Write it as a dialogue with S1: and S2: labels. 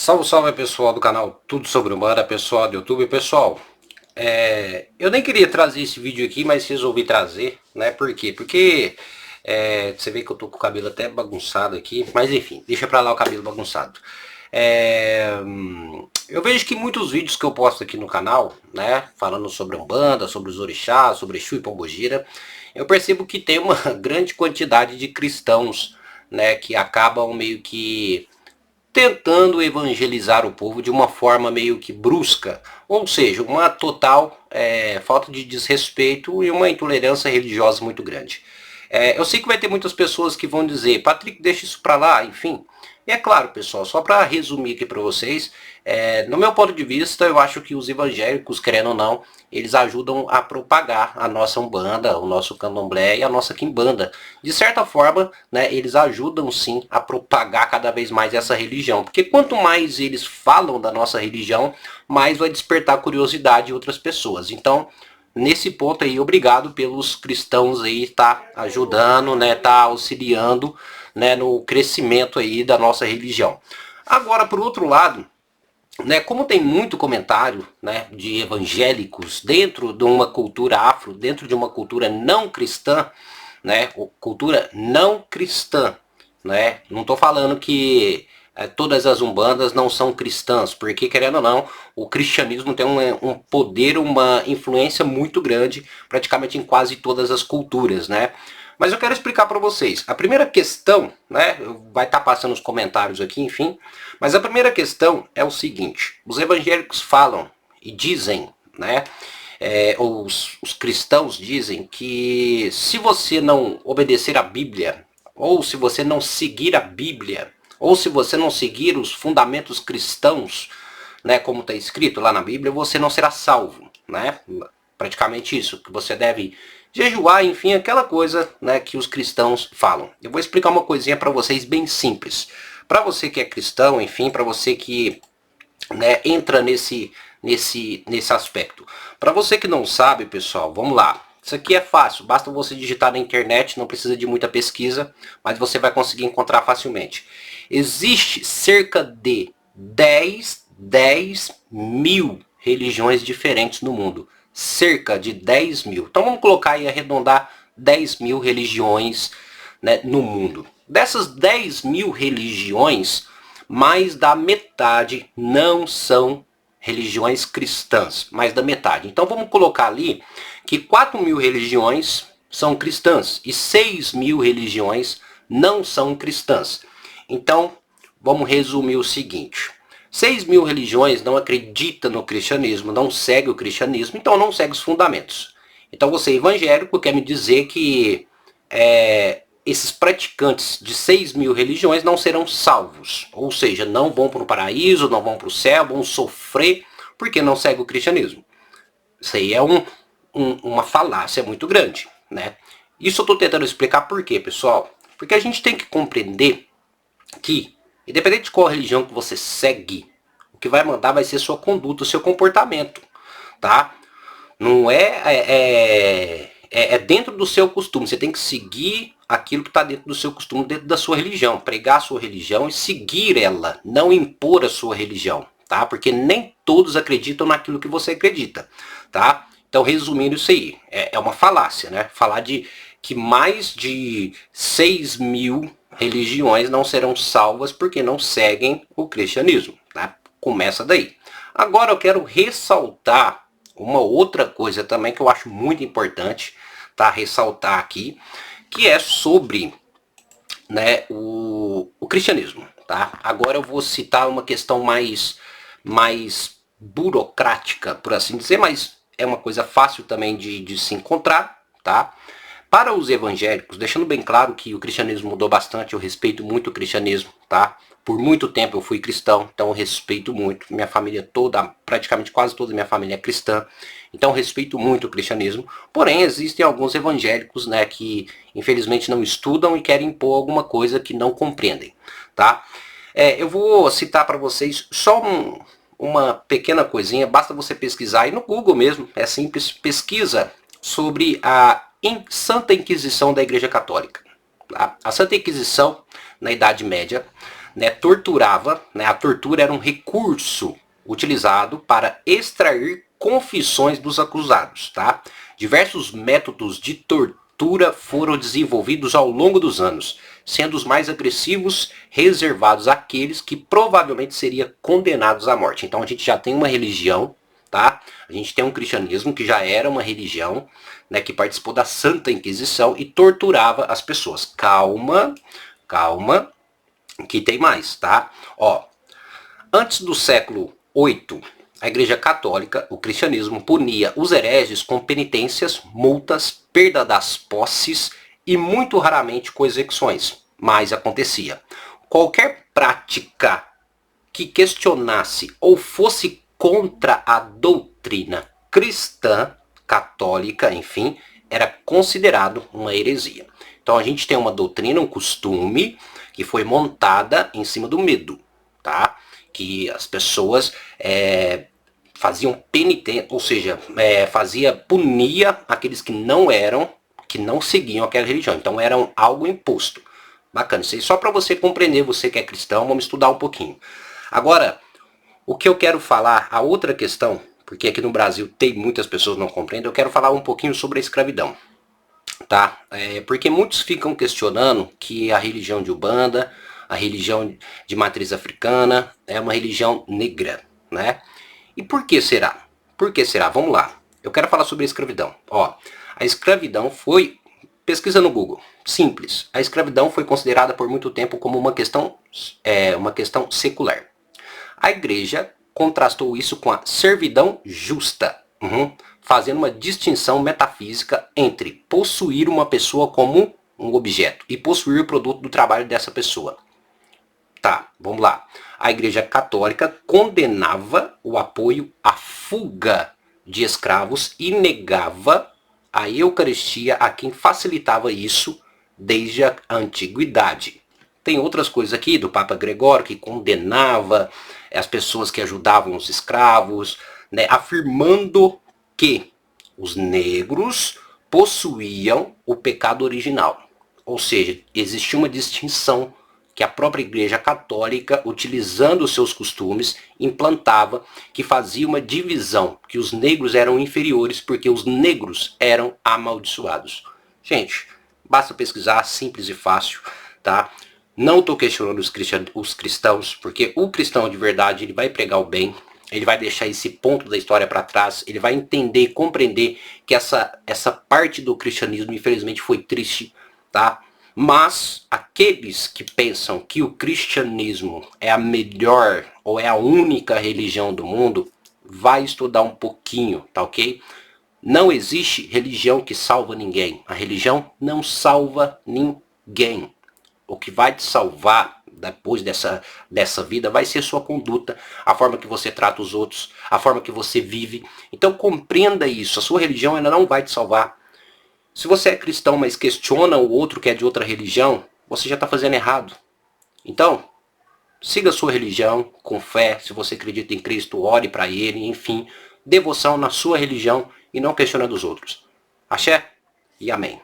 S1: Salve, salve pessoal do canal Tudo Sobre Umbanda, pessoal do YouTube. Pessoal, eu nem queria trazer esse vídeo aqui, mas resolvi trazer, né? Por quê? Porque você vê que eu tô com o cabelo até bagunçado aqui, mas enfim, deixa pra lá o cabelo bagunçado. Eu vejo que muitos vídeos que eu posto aqui no canal, né, falando sobre Umbanda, sobre os orixás, sobre Exu e Pombogira, eu percebo que tem uma grande quantidade de cristãos, né, que acabam meio que tentando evangelizar o povo de uma forma meio que brusca, ou seja, uma total falta de desrespeito e uma intolerância religiosa muito grande. Eu sei que vai ter muitas pessoas que vão dizer, Patrick, deixa isso pra lá, enfim. E é claro, pessoal, só para resumir aqui para vocês, no meu ponto de vista, eu acho que os evangélicos, querendo ou não, eles ajudam a propagar a nossa Umbanda, o nosso Candomblé e a nossa Quimbanda. De certa forma, né, eles ajudam sim a propagar cada vez mais essa religião. Porque quanto mais eles falam da nossa religião, mais vai despertar curiosidade em outras pessoas. Então, nesse ponto aí, obrigado pelos cristãos aí tá ajudando, né, tá auxiliando, né, no crescimento aí da nossa religião. Agora, por outro lado, né, como tem muito comentário, né, de evangélicos dentro de uma cultura afro, dentro de uma cultura não cristã, né, cultura não cristã, né, não estou falando que todas as umbandas não são cristãs, porque querendo ou não, o cristianismo tem um poder, uma influência muito grande, praticamente em quase todas as culturas, né. Mas eu quero explicar para vocês. A primeira questão, né, vai estar passando os comentários aqui, enfim, mas a primeira questão é o seguinte: os evangélicos falam e dizem, né, os cristãos dizem que se você não obedecer a Bíblia, ou se você não seguir a Bíblia, ou se você não seguir os fundamentos cristãos, né, como está escrito lá na Bíblia, você não será salvo, né? Praticamente isso, que você deve jejuar, enfim, aquela coisa, né, que os cristãos falam. Eu vou explicar uma coisinha para vocês bem simples. Para você que é cristão, enfim, para você que, né, entra nesse aspecto. Para você que não sabe, pessoal, vamos lá. Isso aqui é fácil, basta você digitar na internet, não precisa de muita pesquisa, mas você vai conseguir encontrar facilmente. Existe cerca de 10 mil religiões diferentes no mundo. Cerca de 10 mil. Então vamos colocar e arredondar 10 mil religiões, né, no mundo. Dessas 10 mil religiões, mais da metade não são religiões cristãs, mais da metade. Então vamos colocar ali que 4 mil religiões são cristãs e 6 mil religiões não são cristãs. Então vamos resumir o seguinte: 6 mil religiões não acreditam no cristianismo, não seguem o cristianismo, então não segue os fundamentos. Então você evangélico quer me dizer que esses praticantes de 6 mil religiões não serão salvos, ou seja, não vão para o paraíso, não vão para o céu, vão sofrer porque não seguem o cristianismo. Isso aí é uma falácia muito grande, né? Isso eu estou tentando explicar por quê, pessoal? Porque a gente tem que compreender que, independente de qual religião que você segue, o que vai mandar vai ser sua conduta, o seu comportamento, tá? Não é dentro do seu costume. Você tem que seguir aquilo que está dentro do seu costume, dentro da sua religião. Pregar a sua religião e seguir ela, não impor a sua religião, tá? Porque nem todos acreditam naquilo que você acredita, tá? Então, resumindo isso aí, é uma falácia, né? Falar de que mais de 6 mil religiões não serão salvas porque não seguem o cristianismo, tá? Começa daí. Agora eu quero ressaltar uma outra coisa também que eu acho muito importante, tá, ressaltar aqui, que é sobre, né, o cristianismo, tá? Agora eu vou citar uma questão mais burocrática, por assim dizer, mas é uma coisa fácil também de se encontrar, tá? Para os evangélicos, deixando bem claro que o cristianismo mudou bastante, eu respeito muito o cristianismo, tá? Por muito tempo eu fui cristão, então eu respeito muito. Minha família toda, praticamente quase toda a minha família é cristã, então eu respeito muito o cristianismo. Porém, existem alguns evangélicos, né, que infelizmente não estudam e querem impor alguma coisa que não compreendem, tá? Eu vou citar para vocês só uma pequena coisinha, basta você pesquisar aí no Google mesmo, é simples, pesquisa sobre a Santa Inquisição da Igreja Católica. Tá? A Santa Inquisição, na Idade Média, né, torturava, né, a tortura era um recurso utilizado para extrair confissões dos acusados, tá? Diversos métodos de tortura foram desenvolvidos ao longo dos anos, sendo os mais agressivos reservados àqueles que provavelmente seriam condenados à morte. Então a gente já tem uma religião, tá? A gente tem um cristianismo que já era uma religião, né, que participou da Santa Inquisição e torturava as pessoas. Calma, calma, que tem mais, tá? Ó, antes do século VIII, a Igreja Católica, o cristianismo, punia os hereges com penitências, multas, perda das posses e muito raramente com execuções. Mas acontecia. Qualquer prática que questionasse ou fosse contra a doutrina cristã, católica, enfim, era considerado uma heresia. Então a gente tem uma doutrina, um costume que foi montada em cima do medo, tá? Que as pessoas faziam penitência, ou seja, punia aqueles que não seguiam aquela religião. Então era algo imposto. Bacana, isso aí só para você compreender, você que é cristão, vamos estudar um pouquinho. Agora, o que eu quero falar, a outra questão, porque aqui no Brasil tem muitas pessoas que não compreendem, eu quero falar um pouquinho sobre a escravidão, tá? Porque muitos ficam questionando que a religião de Umbanda, a religião de matriz africana, é uma religião negra, né? E por que será? Por que será? Vamos lá. Eu quero falar sobre a escravidão. Ó, a escravidão foi... Pesquisa no Google. Simples. A escravidão foi considerada por muito tempo como uma questão secular. A igreja contrastou isso com a servidão justa, fazendo uma distinção metafísica entre possuir uma pessoa como um objeto e possuir o produto do trabalho dessa pessoa. Tá, vamos lá. A Igreja Católica condenava o apoio à fuga de escravos e negava a Eucaristia a quem facilitava isso desde a antiguidade. Tem outras coisas aqui do Papa Gregório que condenava as pessoas que ajudavam os escravos, né, afirmando que os negros possuíam o pecado original. Ou seja, existia uma distinção que a própria Igreja Católica, utilizando os seus costumes, implantava, que fazia uma divisão, que os negros eram inferiores porque os negros eram amaldiçoados. Gente, basta pesquisar, simples e fácil, tá? Não estou questionando os cristãos, porque o cristão de verdade, ele vai pregar o bem, ele vai deixar esse ponto da história para trás, ele vai entender e compreender que essa parte do cristianismo, infelizmente, foi triste, tá? Mas aqueles que pensam que o cristianismo é a melhor ou é a única religião do mundo, vai estudar um pouquinho, tá ok? Não existe religião que salva ninguém. A religião não salva ninguém. O que vai te salvar depois dessa vida vai ser sua conduta, a forma que você trata os outros, a forma que você vive. Então compreenda isso, a sua religião ela não vai te salvar. Se você é cristão, mas questiona o outro que é de outra religião, você já está fazendo errado. Então, siga a sua religião com fé, se você acredita em Cristo, ore para Ele, enfim, devoção na sua religião e não questiona dos outros. Axé e amém.